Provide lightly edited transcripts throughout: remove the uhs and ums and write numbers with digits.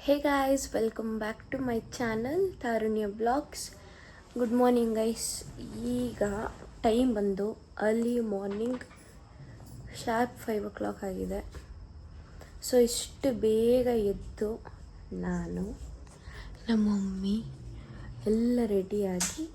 Hey guys, welcome back to my channel Tarunya blogs. Good morning guys. ಈಗ time ಬಂದು early morning sharp 5 o'clock ಆಗಿದೆ. So ಇಷ್ಟು ಬೇಗ ಎದ್ದು ನಾನು ನಮ್ಮ ಮಮ್ಮಿ ಎಲ್ಲ ರೆಡಿಯಾಗಿ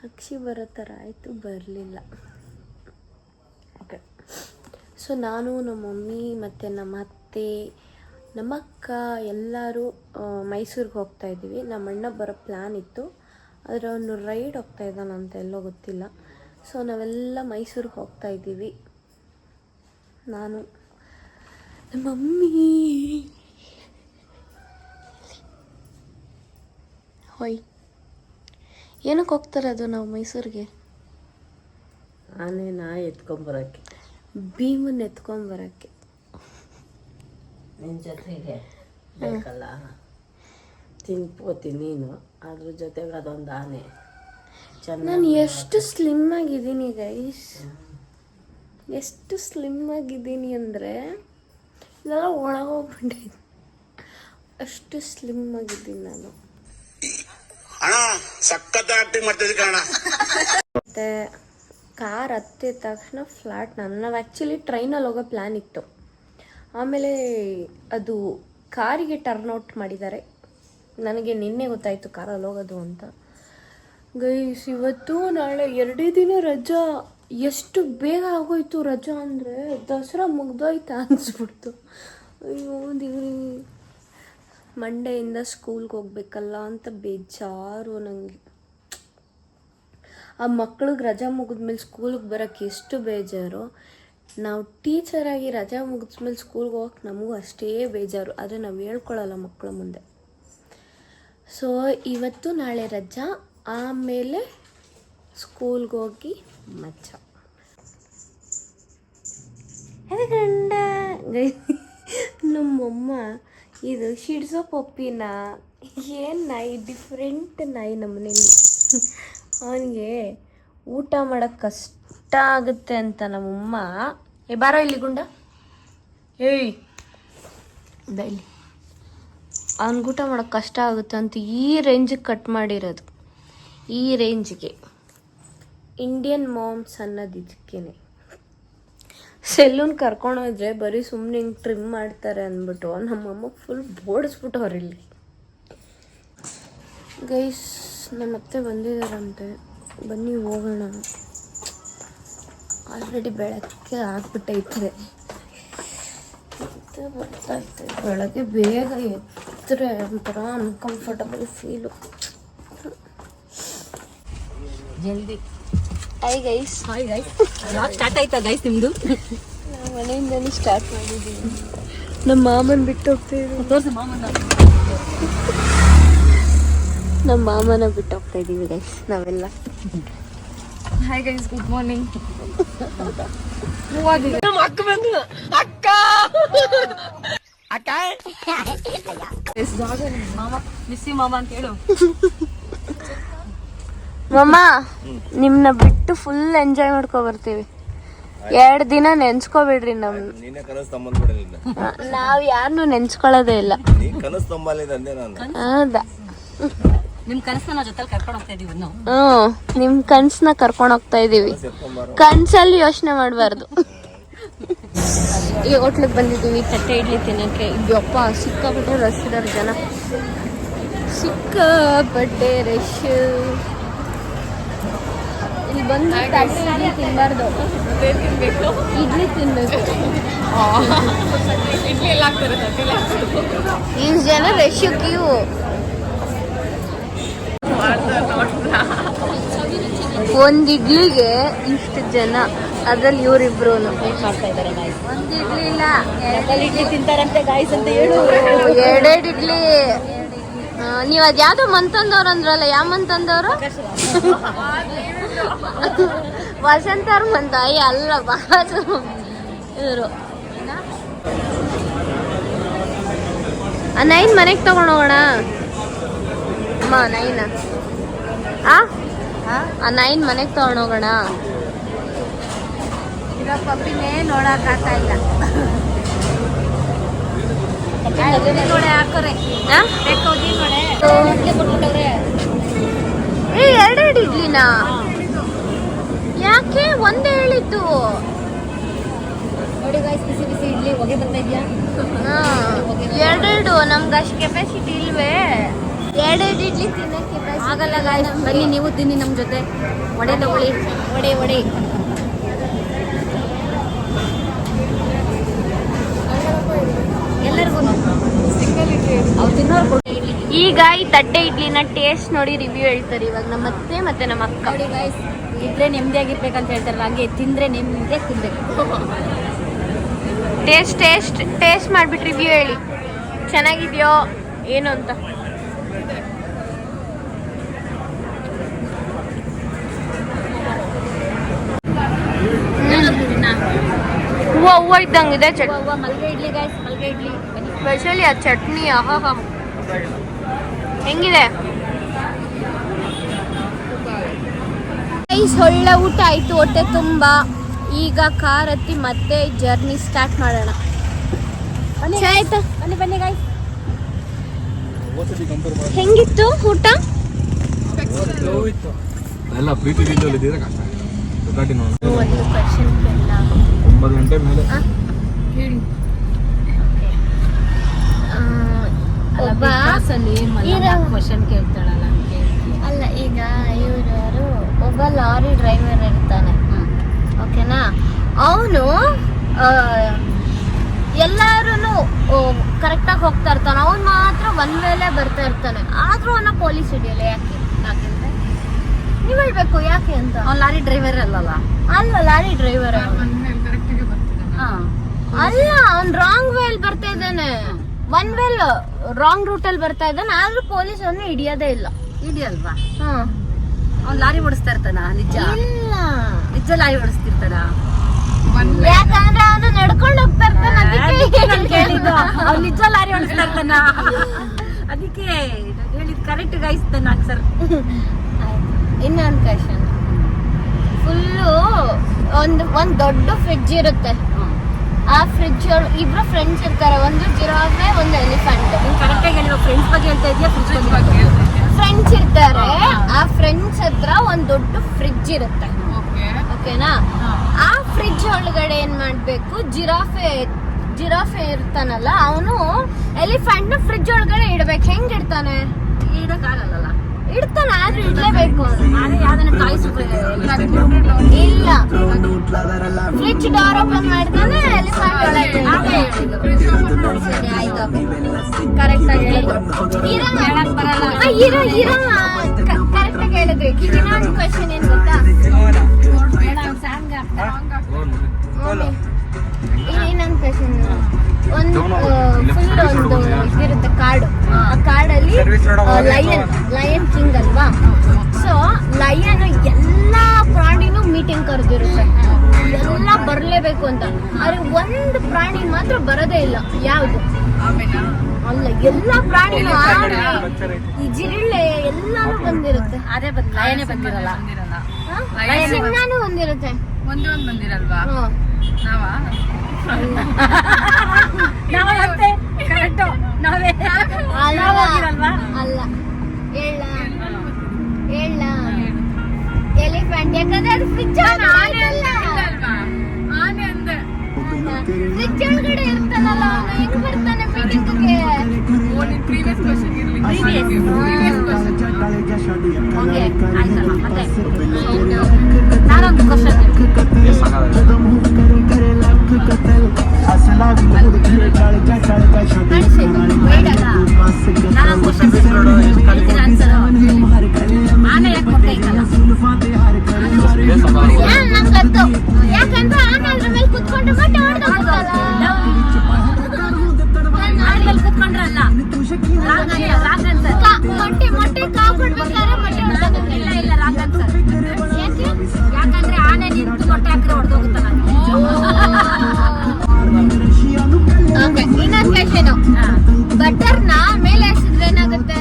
ಅಕ್ಷಿ ಬರೋ ಥರ ಆಯಿತು, ಬರಲಿಲ್ಲ. ಓಕೆ, ಸೊ ನಾನು ನಮ್ಮ ಮಮ್ಮಿ ಮತ್ತು ನಮ್ಮ ಅತ್ತೆ ನಮ್ಮ ಅಕ್ಕ ಎಲ್ಲರೂ ಮೈಸೂರಿಗೆ ಹೋಗ್ತಾಯಿದ್ದೀವಿ. ನಮ್ಮ ಅಣ್ಣ ಬರೋ ಪ್ಲ್ಯಾನ್ ಇತ್ತು, ಆದರೆ ಅವನು ರೈಡ್ ಹೋಗ್ತಾಯಿದ್ದಾನಂತ ಎಲ್ಲೋ ಗೊತ್ತಿಲ್ಲ. ಸೊ ನಾವೆಲ್ಲ ಮೈಸೂರಿಗೆ ಹೋಗ್ತಾಯಿದ್ದೀವಿ. ನಾನು ನಮ್ಮ ಮಮ್ಮಿ ಹೊಯ್ ಏನಕ್ಕೆ ಹೋಗ್ತಾರೆ ಅದು ನಾವು ಮೈಸೂರಿಗೆ? ಆನೆನ ಎತ್ಕೊಂಬರಕ್ಕೆ, ಭೀಮನ್ ಎತ್ಕೊಂಬರಕ್ಕೆ. ನಿನ್ನ ಜೊತೆಗೆ ಬೇಕಲ್ಲ, ತಿನ್ಕೋತೀನಿ ನೀನು, ಅದ್ರ ಜೊತೆಗೆ ಅದೊಂದು ಆನೆ. ನಾನು ಎಷ್ಟು ಸ್ಲಿಮ್ ಆಗಿದ್ದೀನಿ ಗೈಸ್, ಎಷ್ಟು ಸ್ಲಿಮ್ ಆಗಿದ್ದೀನಿ ಅಂದರೆ ಇದೆಲ್ಲ ಒಳಗೋಗ್ಬಿಟ್ಟಿದ್ದೀನಿ, ಅಷ್ಟು ಸ್ಲಿಮ್ ಆಗಿದ್ದೀನಿ ನಾನು. ಮತ್ತೆ ಕಾರ್ ಹತ್ತಿದ ತಕ್ಷಣ ಫ್ಲಾಟ್. ನಾವು ಆ್ಯಕ್ಚುಲಿ ಟ್ರೈನಲ್ಲಿ ಹೋಗೋ ಪ್ಲ್ಯಾನ್ ಇತ್ತು, ಆಮೇಲೆ ಅದು ಕಾರಿಗೆ ಟರ್ನ್ ಔಟ್ ಮಾಡಿದ್ದಾರೆ. ನನಗೆ ನಿನ್ನೆ ಗೊತ್ತಾಯಿತು ಕಾರಲ್ಲಿ ಹೋಗೋದು ಅಂತ. ಗೈಸ್ ಇವತ್ತು ನಾಳೆ 2 ದಿನ ರಜಾ. ಎಷ್ಟು ಬೇಗ ಆಗೋಯ್ತು ರಜಾ ಅಂದರೆ, ದಸರಾ ಮುಗ್ದೋಯ್ತಾ ಅನಿಸ್ಬಿಡ್ತು. ಅಯ್ಯೋ ದೇವ್ರಿ, ಮಂಡೆಯಿಂದ ಸ್ಕೂಲ್ಗೆ ಹೋಗ್ಬೇಕಲ್ಲ ಅಂತ ಬೇಜಾರು ನನಗೆ. ಆ ಮಕ್ಳಿಗೆ ರಜಾ ಮುಗಿದ್ಮೇಲೆ ಸ್ಕೂಲಿಗೆ ಬರೋಕ್ಕೆ ಎಷ್ಟು ಬೇಜಾರು. ನಾವು ಟೀಚರಾಗಿ ರಜಾ ಮುಗಿದ್ಮೇಲೆ ಸ್ಕೂಲ್ಗೆ ಹೋಗಕ್ಕೆ ನಮಗೂ ಅಷ್ಟೇ ಬೇಜಾರು, ಆದರೆ ನಾವು ಹೇಳ್ಕೊಳ್ಳಲ್ಲ ಮಕ್ಕಳ ಮುಂದೆ. ಸೊ ಇವತ್ತು ನಾಳೆ ರಜಾ, ಆಮೇಲೆ ಸ್ಕೂಲ್ಗೆ ಹೋಗಿ ಮಚ್ಚ ಗಂಡ. ನಮ್ಮಮ್ಮ ಇದು ಶಿಡ್ಸೋ ಪಪ್ಪಿನ ಏನು ನಾಯಿ, ಡಿಫ್ರೆಂಟ್ ನಾಯಿ ನಮ್ಮನೇಲಿ. ಅವನಿಗೆ ಊಟ ಮಾಡೋಕ್ಕೆ ಕಷ್ಟ ಆಗುತ್ತೆ ಅಂತ ನಮ್ಮಮ್ಮ, ಬಾರೋ ಇಲ್ಲಿ ಗುಂಡ, ಏಯ್ ಇಲ್ಲಿ, ಅವ್ನಿಗೆ ಊಟ ಮಾಡೋಕ್ಕೆ ಕಷ್ಟ ಆಗುತ್ತೆ ಅಂತ ಈ ರೇಂಜಿಗೆ ಕಟ್ ಮಾಡಿರೋದು. ಈ ರೇಂಜ್ಗೆ ಇಂಡಿಯನ್ ಮಾಮ್ಸ್ ಅನ್ನೋದು ಇದಕ್ಕೇನೆ. ಸೆಲ್ಲೂನ್ ಕರ್ಕೊಂಡೋದ್ರೆ ಬರೀ ಸುಮ್ಮನೆ ಹಿಂಗೆ ಟ್ರಿಮ್ ಮಾಡ್ತಾರೆ ಅಂದ್ಬಿಟ್ಟು ನಮ್ಮಮ್ಮ ಫುಲ್ ಬೋಡಿಸ್ಬಿಟ್ಟವ್ರು ಇಲ್ಲಿ. ಗೈಸ್ ನಮ್ಮ ಅತ್ತೆ ಬಂದಿದ್ದಾರಂತೆ, ಬನ್ನಿ ಹೋಗೋಣ. ಆಲ್ರೆಡಿ ಬೆಳಗ್ಗೆ ಆಗ್ಬಿಟ್ಟೈತೆ, ಬರ್ತಾಯಿತ್ತು. ಬೆಳಗ್ಗೆ ಬೇಗ ಎತ್ತರೆ ಒಂಥರ ಅನ್ಕಂಫರ್ಟಬಲ್ ಫೀಲು. ಜಲ್ದಿ. Hi guys. ಸ್ಟಾರ್ಟ್ ಆಯ್ತಾ ಗೈಸ್ ನಿಮ್ದು? ನಾವು ಮನೆಯಿಂದನೇ ಸ್ಟಾರ್ಟ್ ಮಾಡಿದ್ದೀವಿ. ನಮ್ಮ ಮಾಮನ ಬಿಟ್ಟು ಹೋಗ್ತಾ ಇದ್ದೀವಿ. ತೋರಿಸಿ ಮಾಮನ. ನಮ್ಮ ಮಾಮನ ಬಿಟ್ಟು ಹೋಗ್ತಾ ಇದ್ದೀವಿ ಗೈಸ್ ನಾವೆಲ್ಲ. Hi guys, good morning. ಅಕ್ಕ ಬಂದು, ಅಕ್ಕ ಅಕ್ಕ ಮಾಮ, ಮಿಸ್ಸಿ ಮಾಮ ಅಂತ ಹೇಳು. ಮಮ್ಮ ನಿಮ್ನ ಬಿಟ್ಟು ಫುಲ್ ಎಂಜಾಯ್ ಮಾಡ್ಕೊ ಬರ್ತೀವಿ. 2 ದಿನ ನೆನ್ಸ್ಕೊಬಿಡ್ರಿ ನಮ್. ನಾವ್ ಯಾರನ್ನು ನೆನ್ಸ್ಕೊಳ್ಳೋದೇ ಇಲ್ಲ. ಹೌದಾ? ನಿಮ್ ಕನಸನ್ನ ಜೊತೆ ಕರ್ಕೊಂಡು ಹೋಗ್ತಾ ಇದೀವಿ ನಾವು. ನಿಮ್ ಕನ್ಸನ್ನ ಕರ್ಕೊಂಡು ಹೋಗ್ತಾ ಇದೀವಿ. ಕನ್ಸಲ್ಲಿ ಯೋಚನೆ ಮಾಡಬಾರ್ದು. ಈ ಹೋಟ್ಲಿಗೆ ಬಂದಿದ್ದೀವಿ ತಟ್ಟೆ ಇಡ್ಲಿ ತಿನ್ನಕ್ಕೆ. ಯಪ್ಪ ಸಿಕ್ಕಾಪಟ್ಟೆ ರಶ್ ಇದಾರೆ ಜನ, ಸಿಕ್ಕಾಪಟ್ಟೆ ರಶ್. ಇಲ್ಲಿ ಬಂದು ತಟ್ಟೆ ಇಡ್ಲಿ ತಿನ್ನಬಾರ್ದು, ಇಡ್ಲಿ ತಿನ್ಬೇಕು. ಇಡ್ಲಿ ಎಲ್ಲ ಆಗ್ತಾರೆ, ಇಷ್ಟು ಜನ ರಶ್ ಕ್ಯೂ. ಒಂದು ಇಡ್ಲಿಗೆ ಇಷ್ಟು ಜನ, ಅದ್ರಲ್ಲಿ ಇವರಿಬ್ರು ಮಾಡ್ತಾ ಇದಾರೆ. ಒಂದು ಇಡ್ಲಿ ಇಲ್ಲ, ಇಡ್ಲಿ ತಿಂತಾರಂತೆ ಗಾಯ್ಸ್ ಅಂತ ಹೇಳು. 2 ಇಡ್ಲಿ. ನೀವು ಅದು ಯಾವ್ದೋ ಮಂತಂದವ್ರು ಅಂದ್ರಲ್ಲ, ಯಾವ ಮಂತಂದವ್ರು? ವಸಂತ ಅವ್ರ ಮಂತ ಅಲ್ಲ, ಬಾಜು ಇವರು. ಆ 9 ಮನೆಗೆ ತಗೊಂಡೋಗೋಣ ಅಮ್ಮ. 9 ಆ ನೈನ್ ಮನೆಗೆ ತಗೊಂಡೋಗೋಣ. ಇರೋ ಪಪ್ಪಿನೇ ನೋಡಕ್ ಆಗ್ತಾ ಇಲ್ಲ. ನೋಡೆ ಹಾಕೋರೆ ಎರಡೆರಡು ಇಡ್ಲಿನಾ? ಯಾಕೆ ಒಂದೇ ಹೇಳಿದ್ದು? ನೋಡಿ ಗಾಯ್ಸ್, ಬಿಸಿ ಬಿಸಿ ಇಡ್ಲಿ ಹೊಗೆ ಬರ್ತಾ ಇದೆಯಾ? ಎರಡೆರಡು ನಮ್ಗೆ ಅಷ್ಟು ಕೆಪಾಸಿಟಿ ಇಲ್ವೇ? ಎರಡೆರಡು ಇಡ್ಲಿ ತಿನ್ನಕ್ಕೆ ಆಗಲ್ಲ ಗಾಯ್ಸ್, ಬನ್ನಿ ನೀವು ತಿನ್ನಿ ನಮ್ಮ ಜೊತೆ. ವಡೆ ತಗೊಳ್ಳಿ, ವಡೆ ವಡೆ. ಎಲ್ಲರಿಗೂ ಅವ್ರು ತಿನ್ನೋರು. ಈಗ ಈ ತಟ್ಟೆ ಇಡ್ಲಿನ ಟೇಸ್ಟ್ ನೋಡಿ ರಿವ್ಯೂ ಹೇಳ್ತಾರೆ ಇವಾಗ ನಮ್ಮ ಅತ್ತೆ ಮತ್ತೆ ನಮ್ಮ ಅಕ್ಕ. ನೋಡಿ ಗಾಯ್ಸ್, ಇದ್ರೆ ನೆಮ್ಮದಿಯಾಗಿರ್ಬೇಕಂತ ಹೇಳ್ತಾರಲ್ಲ, ಹಂಗೆ ತಿಂದ್ರೆ ನೆಮ್ಮದಿಯಾಗಿ ತಿನ್ಬೇಕು. ಟೇಸ್ಟ್ ಮಾಡಿಬಿಟ್ಟು ರಿವ್ಯೂ ಹೇಳಿ, ಚೆನ್ನಾಗಿದೆಯೋ ಏನು ಅಂತ. ಹೂವು ಇದ್ದಂಗಿದೆ ಚಟ್ನಿ. ಮಲ್ಗೆ ಇಡ್ಲಿ ಗಾಯ್ಸ್, ಮಲ್ಗೆ ಇಡ್ಲಿ. ಸ್ಪೆಷಲಿ ಆ ಚಟ್ನಿ ಆಹಾ ಹೆಂಗಿದೆ? ಒಳ್ಳೆ ಊಟ ಆಯ್ತು, ಹೊಟ್ಟೆ ತುಂಬ. ಈಗ ಕಾರ್ ಹತ್ತಿ ಮತ್ತೆ ಜರ್ನಿ ಸ್ಟಾರ್ಟ್ ಮಾಡೋಣ. ಆಯ್ತಾ? ಬನ್ನಿ ಬನ್ನಿ ಗಾಯ್ಸ್. ಹೆಂಗಿತ್ತು ಊಟ? ಎಲ್ಲ ಪ್ರೀತಿ ಇದ್ದೀರಾ ಕಷ್ಟ. ಒಂದು ಕ್ವೆಶ್ಚನ್ ಕೇಳಲ್ಲ. 9 ಗಂಟೆ ಮೇಲೆ ಒಬ್ಬ ಕ್ವಶನ್ ಕೇಳ್ತಾಳಲ್ಲ, ಅಲ್ಲ, ಈಗ ಇವ್ರು ಯಾರು, ಒಬ್ಬ ಲಾರಿ ಡ್ರೈವರ್ ಇರ್ತಾನೆ, ಓಕೆನಾ? ಅವನು ಎಲ್ಲಾರು ಕರೆಕ್ಟಾಗಿ ಹೋಗ್ತಾ ಇರ್ತಾನೆ, ಅವ್ನು ಮಾತ್ರ ಒಂದ್ ವೇಳೆ ಬರ್ತಾ ಇರ್ತಾನೆ. ಆದ್ರೂ ಅವನ ಪೊಲೀಸ್ ಹಿಡಿಯಲ್ಲ. ಯಾಕೆಂದ್ರೆ ನೀವ್ ಹೇಳ್ಬೇಕು ಯಾಕೆ ಅಂತ. ಅವ್ನು ಲಾರಿ ಡ್ರೈವರ್ ಅಲ್ಲಲ್ಲ? ಅಲ್ಲ, ಲಾರಿ ಡ್ರೈವರ್ ಅಲ್ಲ, ಅವ್ನ್ ರಾಂಗ್ ವೇಲ್ ಬರ್ತಾ ಇದ್ದಾನೆ. ಒನ್ ವೇಲ್ ರಾಂಗ್ ರೂಟ್ ಅಲ್ಲಿ ಬರ್ತಾ ಇದ್ದಾನೆ, ಆದ್ರೂ ಪೊಲೀಸ್ ಅವನು ಹಿಡಿಯೋದೇ ಇಲ್ಲ. ಹಿಡಿಯಲ್ವಾ? ಅವ್ನು ಲಾರಿ ಓಡಿಸ್ತಾ ಇರ್ತಾನ? ನಿಜ ಇಲ್ಲ, ನಿಜ ಲಾರಿ ಓಡಿಸ್ತಿರ್ತಾನ? ಯಾಕಂದ್ರೆ ಅವನು ನಡ್ಕೊಂಡು ಹೋಗ್ತಾ ಇರ್ತಾನೆ, ಅದಕ್ಕೆ ಕೇಳಿದ್ದು. ಅವ್ನು ನಿಜ ಲಾರಿ ಓಡಿಸ್ತಾ ಇರ್ತಾನ, ಅದಕ್ಕೆ ಹೇಳಿದ್ ಕರೆಕ್ಟ್ ಗಾಯ್ಸ್ ನನ್ನ ಆನ್ಸರ್. ಇನ್ನೊಂದು ಕ್ವೆಶನ್. ಫುಲ್ಲು ಒಂದ್ ದೊಡ್ಡ ಫ್ರಿಡ್ಜ್ ಇರುತ್ತೆ. ಆ ಫ್ರಿಡ್ಜ್ ಇಬ್ರು ಫ್ರೆಂಡ್ಸ್ ಇರ್ತಾರೆ, ಒಂದು ಜಿರಾಫೆ, ಒಂದು ಎಲಿಫೆಂಟ್. ಕರೆಕ್ಟ್ ಆಗಿ ಹೇಳಿರೋ. ಫ್ರೆಂಡ್ಸ್ ಬಗ್ಗೆ ಹೇಳ್ತಾ ಇದೆಯಾ? ಫ್ರಿಡ್ಜ್ ಬಗ್ಗೆ? ಫ್ರೆಂಡ್ಸ್ ಇರ್ತಾರೆ. ಆ ಫ್ರೆಂಡ್ಸ್ ಹತ್ರ ಒಂದ್ ದೊಡ್ಡ ಫ್ರಿಡ್ಜ್ ಇರುತ್ತೆ, ಓಕೆನಾ? ಆ ಫ್ರಿಡ್ಜ್ ಒಳಗಡೆ ಏನ್ ಮಾಡ್ಬೇಕು, ಜಿರಾಫೆ ಇರ್ತಾನಲ್ಲ, ಅವನು ಎಲಿಫೆಂಟ್ ನ ಫ್ರಿಡ್ಜ್ ಒಳಗಡೆ ಇಡ್ಬೇಕು. ಹೆಂಗ್ ಇಡ್ತಾನೆ? ಇಡಕ್ಕಾಗಲ್ಲ. ಇಡ್ತಾನೆ, ಆದ್ರೂ ಇಡ್ಲೇಬೇಕು. ಯಾವ್ದನ್ನ ಕಾಯಿಸ್ಬಿಟ್ರೆ ಇಲ್ಲ, ಫ್ರಿಡ್ಜ್ ಡೋರ್ ಓಪನ್ ಮಾಡ್ತಾನೆ, ಎಲಿಫೆಂಟ್ ಒಳಗೆ. ಸರಿ ಆಯ್ತು, ಕರೆಕ್ಟ್ ಆಗಿ ಹೇಳಿದ್ರು. ಕರೆಕ್ಟ್ ಆಗಿ ಹೇಳಿದ್ರಿ. ಇನ್ನೊಂದು ಕ್ವೆಶನ್ ಏನ್ ಗೊತ್ತಾ? ಇನ್ನೊಂದು ಕ್ವೆಶನ್. ಒಂದು ಫುಲ್ ಒಂದು ಇದಿರುತ್ತೆ ಕಾಡು. ಆ ಕಾಡಲ್ಲಿ ಲಯನ್ ಕಿಂಗ್ ಅಲ್ವಾ? ಸೊ ಲಯನ್ ಎಲ್ಲಾ ಪ್ರಾಣಿನೂ ಮೀಟಿಂಗ್ ಕರೆದಿರುತ್ತೆ, ಎಲ್ಲ ಬರ್ಲೇಬೇಕು ಅಂತ. ಆದ್ರೆ ಒಂದು ಪ್ರಾಣಿ ಮಾತ್ರ ಬರೋದೇ ಇಲ್ಲ. ಯಾವ್ದು? ಅಲ್ಲ, ಎಲ್ಲಾ ಪ್ರಾಣಿನೂ, ಈ ಜಿರಳೆ ಎಲ್ಲಾನು ಬಂದಿರುತ್ತೆ. ಅದೇ ಲಯನೇ ಬಂದಿರಲ್ಲ. ಸಿಂಹನೂ ಬಂದಿರುತ್ತೆ. ಒಂದೇ ಒಂದು ಬಂದಿರಲ್ವಾ? ನಾವಾ? ನಾವಂತೆ ಕರೆಕ್ಟ್. ನಾವೇ ಅಲ್ಲ, ಹೇಳ ಎಲಿಫೆಂಟ್. ಯಾಕಂದ್ರೆ ಅದು ಫ್ರಿಡ್ಜ್ ಆನೆಲ್ಲ. ಆನೆ ಅಂದೆ. ಫ್ರಿಡ್ಜ್ ಒಳಗಡೆ ಇರ್ತಾನಲ್ಲ, ಅವನು ಹೆಂಗ್ ಬರ್ತಾನೆ ಮೀಟಿಂಗ್ಗೆ? ಪ್ರೀವಿಯಸ್ ಕ್ವೆಶ್ಚನ್ ಇರ್ಲಿ. ಓಕೆ ಆಯ್ತಲ್ಲ. ಮತ್ತೆ ನಾನೊಂದು ಕ್ವಶನ್ ಆನೆ ಯಾಕೆ ಕೊಟ್ಟೆ ಐತಲ್ಲ? ನಂಗಂತೂ ಯಾಕಂದ್ರೆ ಆನೆ ಅದ್ರ ಮೇಲೆ ಕುತ್ಕೊಂಡು ಮತ್ತೆ ಹೊಡೆದೋಗ್ತಲ್ಲ. ಆನೆ ಕುತ್ಕೊಂಡ್ರಲ್ಲ, ಮೊಟ್ಟೆ ಕಾವು ಕೊಡ್ಬೇಕಾದ್ರೆ ಮೊಟ್ಟೆ ಹೊಡೆದೋಗುತ್ತೆ. ಇಲ್ಲ ರಾಂಗ್ ಆನ್ಸರ್. ಯಾಕೆ? ಯಾಕಂದ್ರೆ ಆನೆ ನಿಂತು ಮೊಟ್ಟೆ ಹಾಕಿದ್ರೆ ಹೊಡೆದೋಗುತ್ತಲ್ಲ. ಇನ್ನೊಂದು ಕ್ವೆಶ್ಚನ್. ಬಟರ್ನ ಮೇಲೆ ಹಾಕಿದ್ರೆ ಏನಾಗುತ್ತೆ?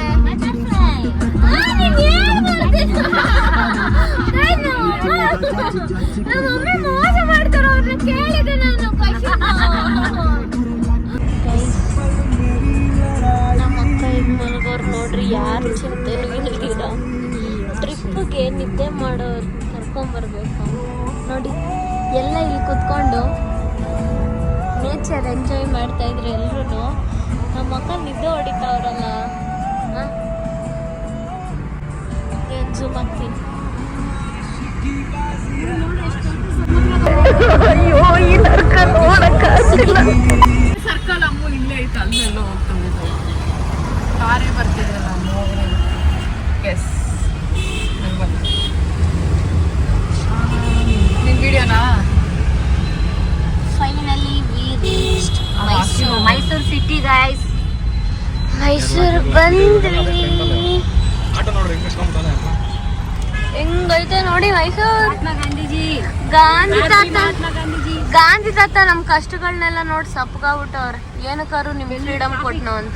ಬೆಳಗ್ಗೆ ನಿದ್ದೆ ಮಾಡೋರು ಕರ್ಕೊಂಬರ್ಬೇಕು ನೋಡಿ. ಎಲ್ಲ ಇಲ್ಲಿ ಕುತ್ಕೊಂಡು ನೇಚರ್ ಎಂಜಾಯ್ ಮಾಡ್ತಾ ಇದ್ರು ಎಲ್ರು. ನಮ್ಮ ಅಕ್ಕ ನಿದ್ದೆ ಹೊಡಿತಾವ್ರಲ್ಲ, ಏನ್ ಜೂಮ್ ಆಗ್ತೀನಿ. ಅಯ್ಯೋ ಈ ನರ್ಕ ನೋಡಕ್ಕಾಗ್ತಿಲ್ಲ. ಸರ್ಕಲ್ ಅಮ್ಮು ಇಲ್ಲೇ ಐತೆ, ಅಲ್ಲೆಲ್ಲೋ ಹೋಗ್ತದೆ. ಕಾರೇ ಬರ್ತಿದೆ ಅಮ್ಮು. ಎಸ್ ನಿನ್ ವಿಡಿಯೋನಾ? Finally we reached Mysuru city guys. Mysuru ಬಂದ್ವಿ. ಆಟೋ ನೋಡ್ರಿ ಹೆಂಗ್ ಇಸ್ಕೊಂಡ್ಬಿಟ್ಟಾನೆ ಅಪ್ಪ. ಹೆಂಗೈತೆ ನೋಡಿ ಮೈಸೂರು. ಗಾಂಧೀಜಿ ಗಾಂಧಿ ತಾತ ನಮ್ ಕಷ್ಟಗಳನ್ನೆಲ್ಲ ನೋಡಿ ಸಪ್ಪಗಾಗ್ಬಿಟ್ಟವ್ರೆ. ಏನಕ್ಕಾರು ನಿಮ್ಗೆ ಫ್ರೀಡಮ್ ಕೊಟ್ನೋ ಅಂತ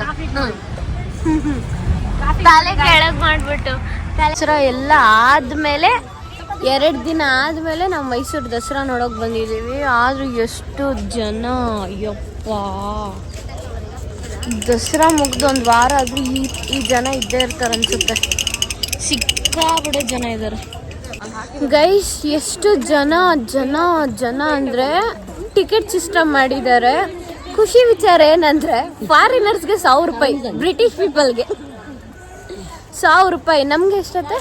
ತಲೆ ಕೆಳಗ್ ಮಾಡ್ಬಿಟ್ಟು. ದಸರಾ ಎಲ್ಲ ಆದ್ಮೇಲೆ 2 ದಿನ ಆದ್ಮೇಲೆ ನಾವು ಮೈಸೂರು ದಸರಾ ನೋಡೋಕ್ ಬಂದಿದ್ದೀವಿ. ಆದ್ರೂ ಎಷ್ಟು ಜನ, ಯಪ್ಪ. ದಸರಾ ಮುಗ್ದು 1 ವಾರ ಆದ್ರೂ ಈ ಜನ ಇದ್ದೇ ಇರ್ತಾರೆ ಅನ್ಸುತ್ತೆ. ಸಿಕ್ಕಾಬಿಡೆ ಜನ ಇದ್ದಾರೆ ಗೈಸ್. ಎಷ್ಟು ಜನ ಜನ ಜನ ಅಂದ್ರೆ ಟಿಕೆಟ್ ಸಿಸ್ಟಮ್ ಮಾಡಿದ್ದಾರೆ. ಖುಷಿ ವಿಚಾರ ಏನಂದ್ರೆ ಫಾರಿನರ್ಸ್ಗೆ 1000 ರೂಪಾಯಿ, ಬ್ರಿಟಿಷ್ ಪೀಪಲ್ಗೆ 1000 ರೂಪಾಯಿ. ನಮ್ಗೆ ಎಷ್ಟತ್ತೆ?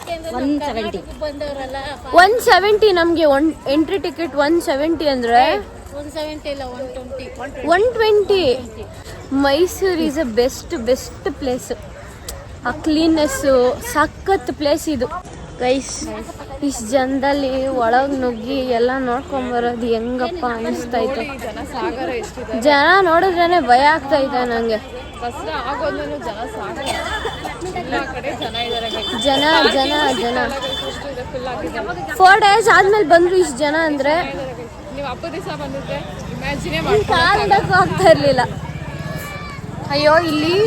170. ನಮ್ಗೆ ಎಂಟ್ರಿ ಟಿಕೆಟ್ 170 ಅಂದ್ರೆ 120. Mysuru is a best place. ಆ ಕ್ಲೀನ್ನೆಸ್ಸು ಸಖತ್ ಪ್ಲೇಸ್ ಇದು ಗೈಸ್. ಇಷ್ಟು ಜನದಲ್ಲಿ ಒಳಗೆ ನುಗ್ಗಿ ಎಲ್ಲ ನೋಡ್ಕೊಂಬರೋದು ಹೆಂಗಪ್ಪ ಅನಿಸ್ತೈತೆ. ಜನ ನೋಡಿದ್ರೇನೆ ಭಯ ಆಗ್ತೈತೆ ನಂಗೆ. ಜನ 4 days ಆದ್ಮೇಲೆ ಬಂದ್ರು ಇಷ್ಟು ಜನ ಅಂದ್ರೆ ಕಾಲಿಡಕ್ಕೂ ಆಗ್ತಾ ಇರ್ಲಿಲ್ಲ. ಅಯ್ಯೋ ಇಲ್ಲಿ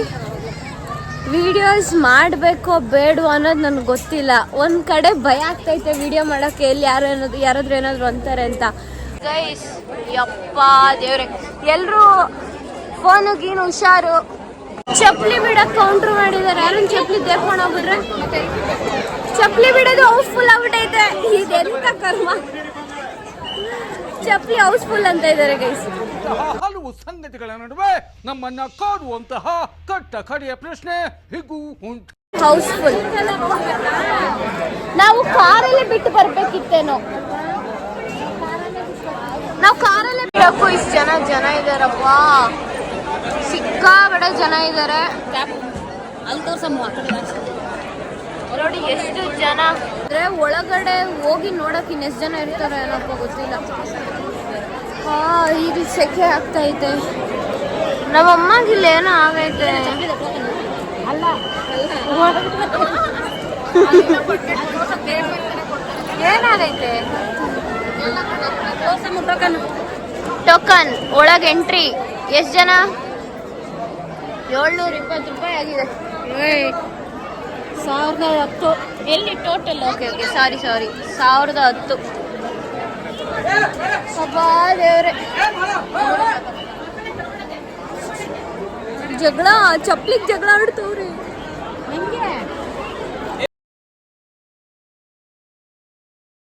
ವಿಡಿಯೋಸ್ ಮಾಡಬೇಕೋ ಬೇಡವೋ ಅನ್ನೋದು ನನಗೆ ಗೊತ್ತಿಲ್ಲ. ಒಂದು ಕಡೆ ಭಯ ಆಗ್ತೈತೆ ವಿಡಿಯೋ ಮಾಡೋಕ್ಕೆ, ಎಲ್ಲಿ ಯಾರಾದ್ರೂ ಏನಾದರೂ ಅಂತಾರೆ ಅಂತ. ಗೈಸ್ ಯಪ್ಪ ದೇವ್ರೆ, ಎಲ್ಲರೂ ಫೋನು ಗೀನು ಹುಷಾರು. ಚಪ್ಪಲಿ ಬಿಡಕ್ಕೆ ಕೌಂಟ್ರ್ ಮಾಡಿದ್ದಾರೆ. ಯಾರನ್ನ ಚಪ್ಪಲಿ ದೇರ್ಕೊಂಡು ಹೋಗ್ಬಿಟ್ರೆ ಚಪ್ಪಲಿ ಬಿಡೋದು ಹೌಸ್ಫುಲ್ ಆಗ್ಬಿಟ್ಟೈತೆ. ಇದೆಂತ ಕರ್ಮ, ಚಪ್ಪಲಿ ಹೌಸ್ಫುಲ್ ಅಂತ ಇದ್ದಾರೆ ಗೈಸ್. ಹಲವು ಸಂಗತಿಗಳ ನಡುವೆ ನಮ್ಮನ್ನ ಕಾಡುವಂತಹ ಕಟ್ಟ ಕಡೆಯ ಪ್ರಶ್ನೆ ಹೀಗೂ ಉಂಟು. ಹೌಸ್ಫುಲ್. ನಾವು ಕಾರಲ್ಲೇ ಬಿಟ್ಟು ಬರ್ಬೇಕಿತ್ತೇನೋ. ನಾವು ಕಾರಲ್ಲೇ ಬಿಡಕ್ಕೂ ಇಷ್ಟು ಜನ ಇದಾರಪ್ಪ. ಸಿಕ್ಕಾಬಡ ಜನ ಇದ್ದಾರೆ. ನೋಡಿ ಎಷ್ಟು ಜನ ಅಂದ್ರೆ ಒಳಗಡೆ ಹೋಗಿ ನೋಡಕ್ ಇನ್ನೆಷ್ಟು ಜನ ಇರ್ತಾರೆ ಏನಪ್ಪ ಗೊತ್ತಿಲ್ಲ. ಈಗ ಸೆಕೆ ಆಗ್ತೈತೆ. ನಮ್ಮಮ್ಮಗಿಲ್ಲ ಏನೋ ಆಗೈತೆ. ಏನಾಗೈತೆ? ಟೋಕನ್ ಒಳಗೆ ಎಂಟ್ರಿ ಎಷ್ಟು ಜನ? 720 ರೂಪಾಯಿ ಆಗಿದೆ. 1010 ಎಲ್ಲಿ ಟೋಟಲ್? Okay sorry 1010. ಅಬ್ಬಾ ದೇವ್ರೆ, ಜಗಳ ಚಪ್ಲಿಗೆ ಜಗಳ ಆಡ್ತವ್ರಿ.